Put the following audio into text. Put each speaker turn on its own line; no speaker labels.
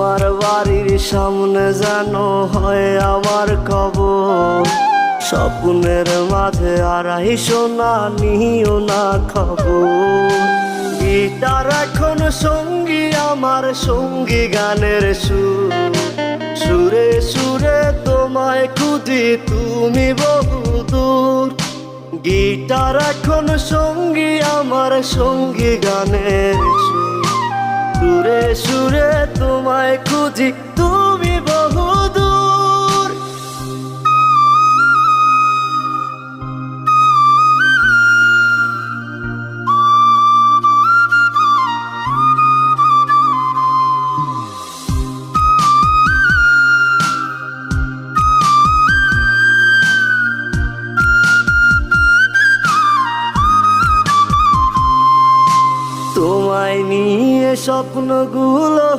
তোমার বাড়ির সামনে যেন হয় আমার কবর। স্বপ্নের মাঝে আড়াইশো না নিও না খবর। গিটার এখন সঙ্গী আমার, সঙ্গী গানের সুর। সুরে সুরে তোমায় খুঁজি তুমি বহুদূর। গিটার এখন সঙ্গী আমার, সঙ্গী গানের সুর। সুরে সুরে তোমায় খুঁজি তুমি বহুদূর। তোমায় নিয়ে স্বপ্নগুলো